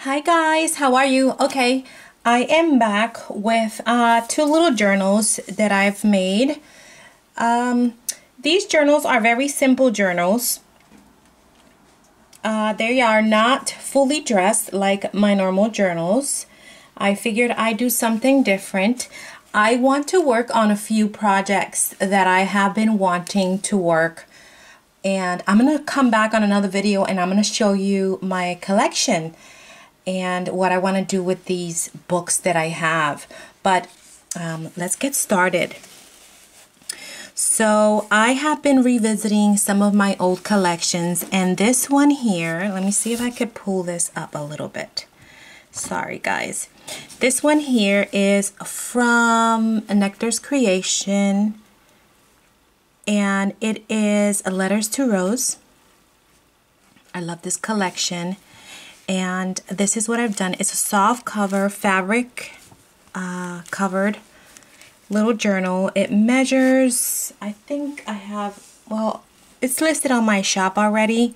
Hi guys, how are you? Okay, I am back with two little journals that I've made. These journals are very simple journals. They are not fully dressed like my normal journals. I figured I'd do something different. I want to work on a few projects that I have been wanting to work. And I'm going to come back on another video and I'm going to show you my collection and what I want to do with these books that I have. But let's get started. So I have been revisiting some of my old collections, and this one here, let me see if I could pull this up a little bit. Sorry guys. This one here is from Nectar's Creation, and it is Letters to Rose. I love this collection. And this is what I've done. It's a soft cover, fabric covered little journal. It measures, I think I have, well, it's listed on my shop already.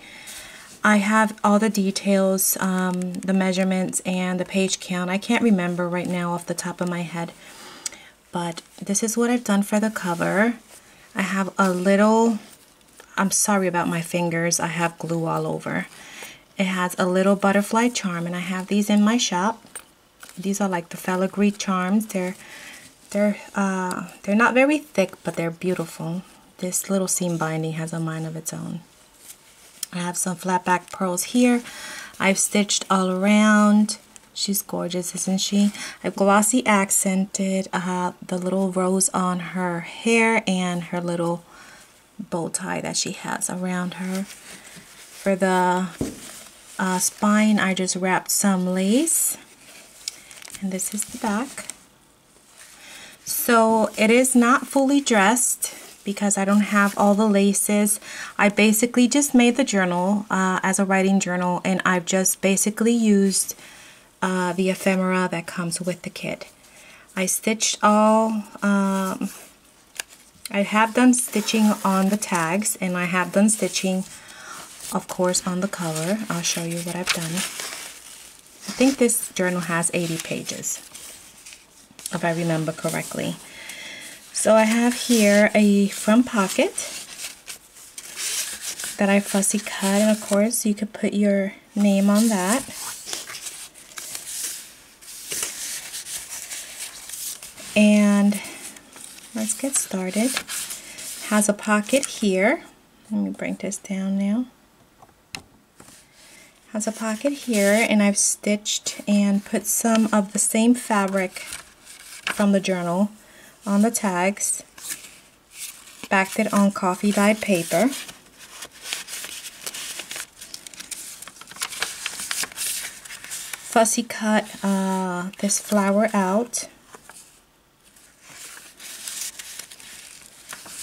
I have all the details, the measurements and the page count. I can't remember right now off the top of my head. But this is what I've done for the cover. I have a little, I'm sorry about my fingers. I have glue all over. It has a little butterfly charm, and I have these in my shop. These are like the filigree charms. They're not very thick, but they're beautiful. This little seam binding has a mind of its own. I have some flat back pearls here. I've stitched all around. She's gorgeous, isn't she? I've glossy accented the little rose on her hair and her little bow tie that she has around her. For the spine, I just wrapped some lace, and this is the back. So it is not fully dressed because I don't have all the laces. I basically just made the journal as a writing journal, and I've just basically used the ephemera that comes with the kit. I stitched all, I have done stitching on the tags, and I have done stitching of course on the cover. I'll show you what I've done. I think this journal has 80 pages, if I remember correctly. So I have here a front pocket that I fussy cut, and of course you could put your name on that. And let's get started. Has a pocket here. Let me bring this down now. Has a pocket here, and I've stitched and put some of the same fabric from the journal on the tags. Backed it on coffee dyed paper. Fussy cut this flower out.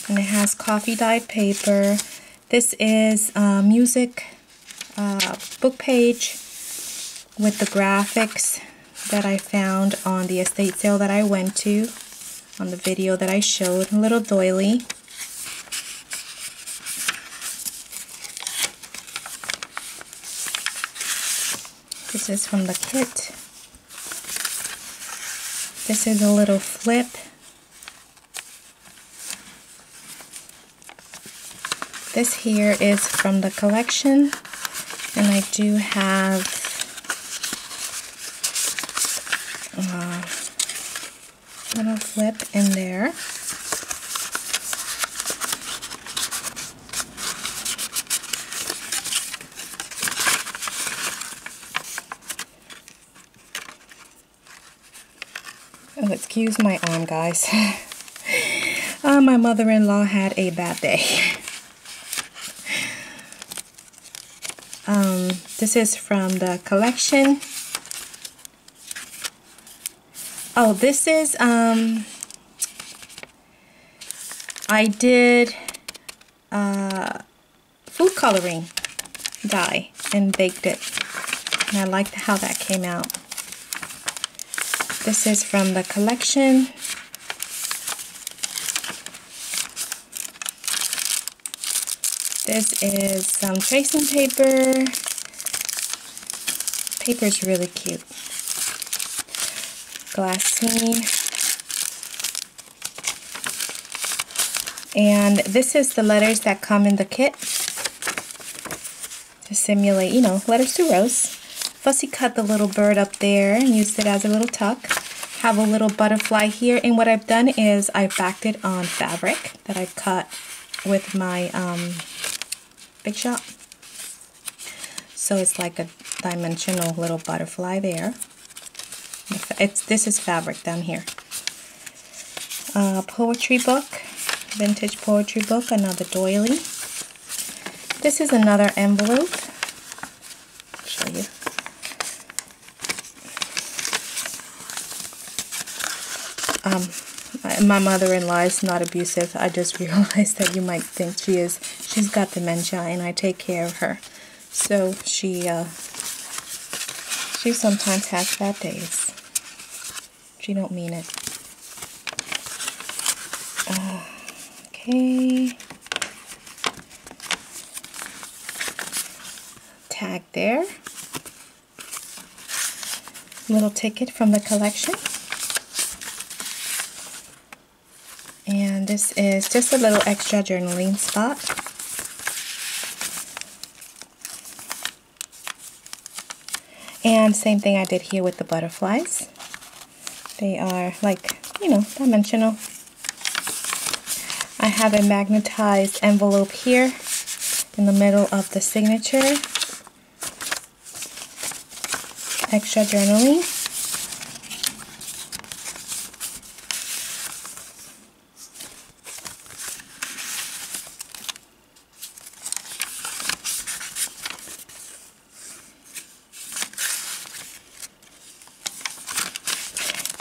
And it has coffee dyed paper. This is music book page with the graphics that I found on the estate sale that I went to, on the video that I showed. A little doily. This is from the kit. This is a little flip. This here is from the collection, and I do have a little flip in there. Oh, excuse my arm, guys. My mother-in-law had a bad day. This is from the collection. Oh, this is, I did food coloring dye and baked it. And I liked how that came out. This is from the collection. This is some tracing paper. paper is really cute. Glassine. And this is the letters that come in the kit to simulate, you know, letters to rose. Fussy cut the little bird up there and used it as a little tuck. Have a little butterfly here, and what I've done is I've backed it on fabric that I cut with my Big Shot. So it's like a dimensional little butterfly there. This is fabric down here. Poetry book, vintage poetry book, another doily. This is another envelope. I'll show you. My mother-in-law is not abusive. I just realized that you might think she is. She's got dementia, and I take care of her. So she sometimes has bad days. She don't mean it. Okay. Tag there. Little ticket from the collection. And this is just a little extra journaling spot. And same thing I did here with the butterflies. They are like, you know, dimensional. I have a magnetized envelope here in the middle of the signature. Extra journaling.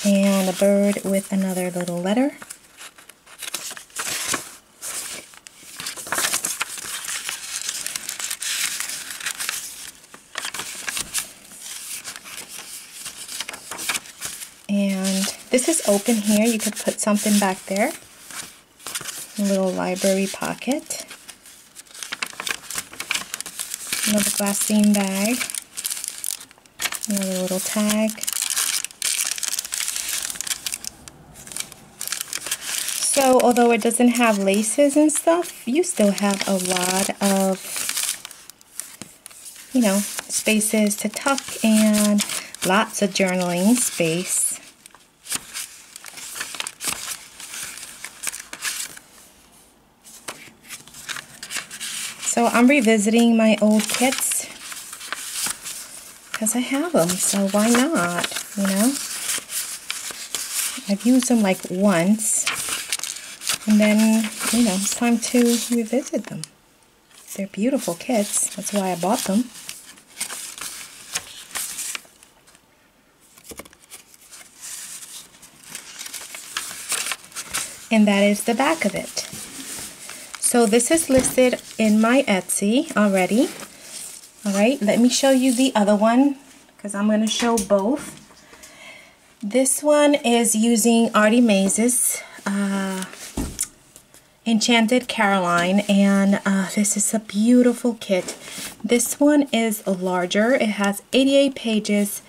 And a bird with another little letter. And this is open here. You could put something back there. A little library pocket. Another glassine bag. Another little tag. So although it doesn't have laces and stuff, you still have a lot of, you know, spaces to tuck and lots of journaling space. So I'm revisiting my old kits because I have them, so why not, you know? I've used them like once. And then, you know, it's time to revisit them. They're beautiful kits. That's why I bought them. And that is the back of it. So this is listed in my Etsy already. Alright, let me show you the other one because I'm going to show both. This one is using Artie Maze's Enchanted Caroline, and this is a beautiful kit. This one is larger. It has 88 pages.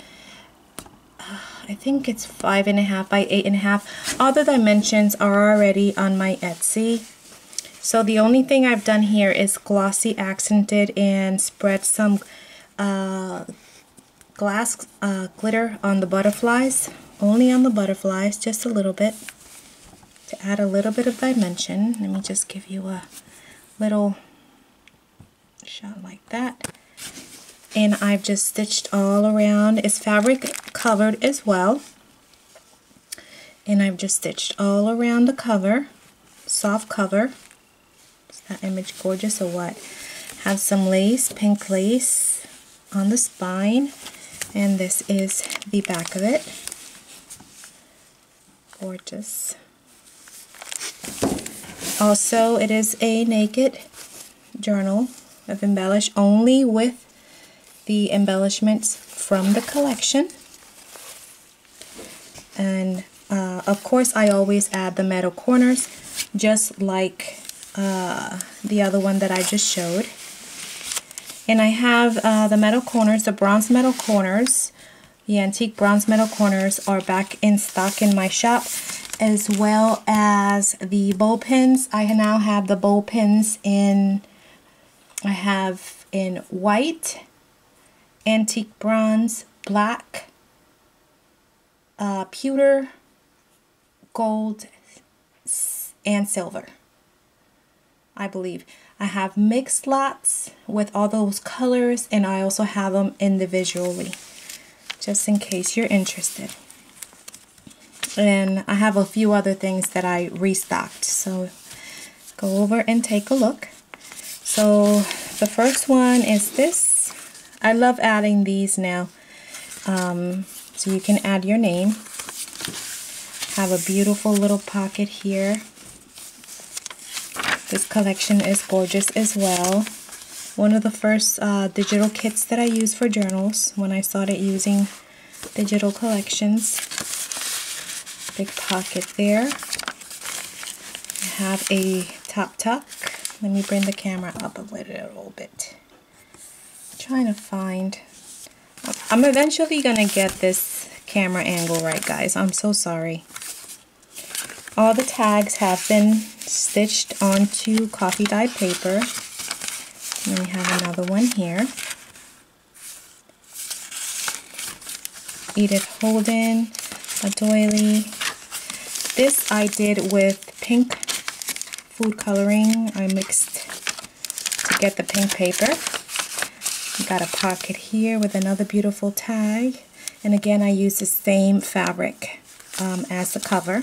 I think it's 5.5 by 8.5. All the dimensions are already on my Etsy. So the only thing I've done here is glossy accented and spread some glass glitter on the butterflies. Only on the butterflies, just a little bit. To add a little bit of dimension. Let me just give you a little shot like that. And I've just stitched all around. It's fabric covered as well. And I've just stitched all around the cover. Soft cover. Is that image gorgeous or what? Have some lace, pink lace on the spine. And this is the back of it. Gorgeous. Also, it is a naked journal. I've embellished only with the embellishments from the collection. And of course, I always add the metal corners, just like the other one that I just showed. And I have the metal corners, the bronze metal corners. The antique bronze metal corners are back in stock in my shop, as well as the bowl pins. I now have the bowl pins in white, antique bronze, black, pewter, gold, and silver, I believe. I have mixed lots with all those colors, and I also have them individually, just in case you're interested. And I have a few other things that I restocked, so go over and take a look. So the first one is this. I love adding these now, so you can add your name. Have a beautiful little pocket here. This collection is gorgeous as well. One of the first digital kits that I used for journals when I started using digital collections. Big pocket there. I have a top tuck. Let me bring the camera up a little bit. I'm trying to find. I'm eventually gonna get this camera angle right, guys. I'm so sorry. All the tags have been stitched onto coffee dyed paper. And we have another one here. Edith Holden, a doily. This I did with pink food coloring. I mixed to get the pink paper. Got a pocket here with another beautiful tag. And again, I used the same fabric as the cover.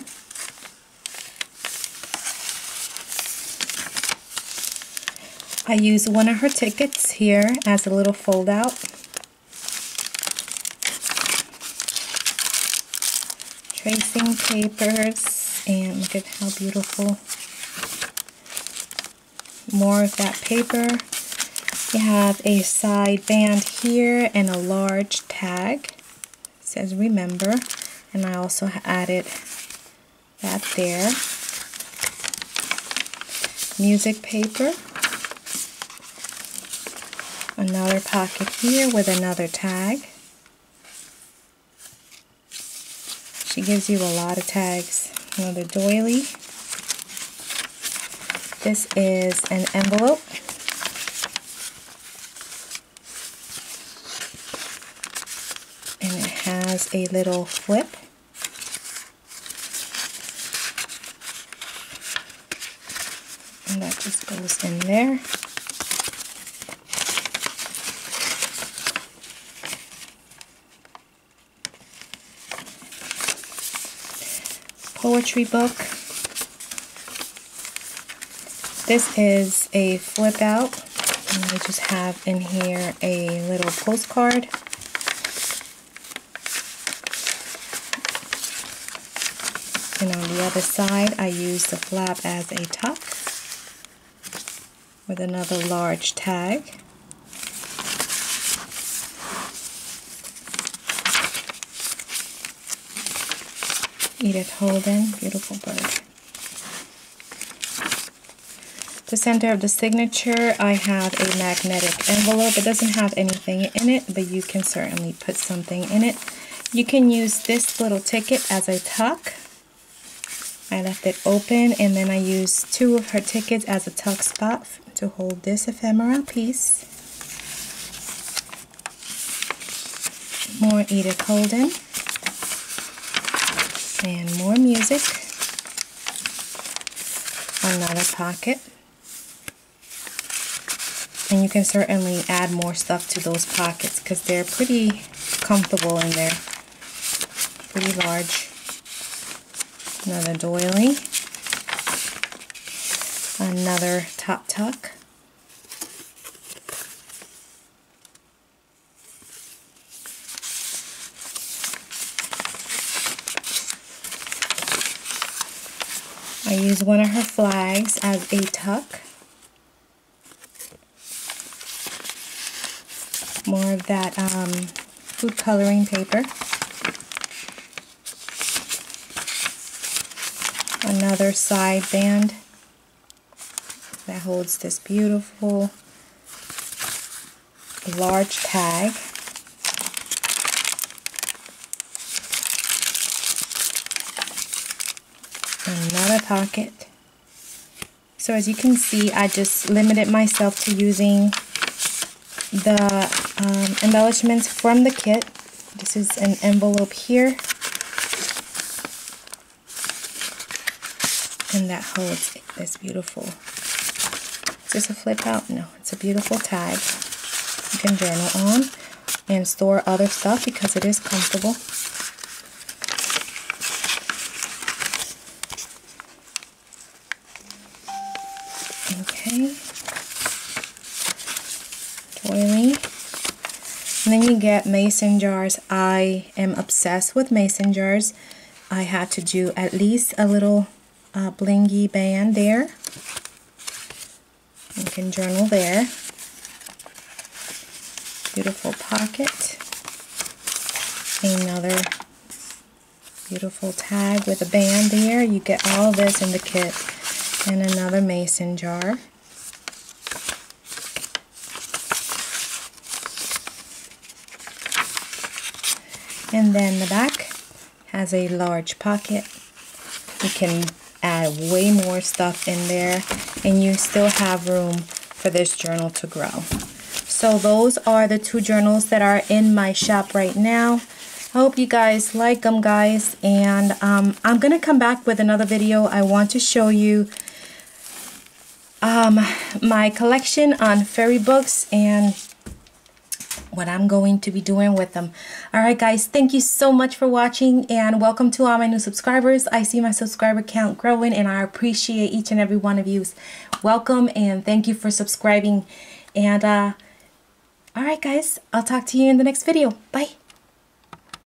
I used one of her tickets here as a little fold out. Tracing papers, and look at how beautiful. More of that paper. You have a side band here and a large tag. It says remember, and I also added that there. Music paper. Another pocket here with another tag. She gives you a lot of tags. Another doily. This is an envelope. And it has a little flip. And that just goes in there. Poetry book. This is a flip out, and I just have in here a little postcard. And on the other side, I use the flap as a tuck with another large tag. Edith Holden, beautiful bird. The center of the signature, I have a magnetic envelope. It doesn't have anything in it, but you can certainly put something in it. You can use this little ticket as a tuck. I left it open, and then I used two of her tickets as a tuck spot to hold this ephemera piece. More Edith Holden. And more music. Another pocket. And you can certainly add more stuff to those pockets because they're pretty comfortable in there. Pretty large. Another doily. Another top tuck. I use one of her flags as a tuck. More of that food coloring paper. Another side band that holds this beautiful large tag. Another pocket. So as you can see, I just limited myself to using the embellishments from the kit. This is an envelope here, and that holds this beautiful. Is this a flip out? No, it's a beautiful tag. You can journal on and store other stuff because it is comfortable. Okay. Doily. And then you get mason jars. I am obsessed with mason jars. I had to do at least a little blingy band there. You can journal there. Beautiful pocket. Another beautiful tag with a band there. You get all this in the kit. And another mason jar. And then the back has a large pocket. You can add way more stuff in there, and you still have room for this journal to grow. So those are the two journals that are in my shop right now. I hope you guys like them, guys, and I'm gonna come back with another video. I want to show you my collection on fairy books and what I'm going to be doing with them. Alright guys, thank you so much for watching, and welcome to all my new subscribers. I see my subscriber count growing, and I appreciate each and every one of you. Welcome, and thank you for subscribing. And alright guys, I'll talk to you in the next video. Bye.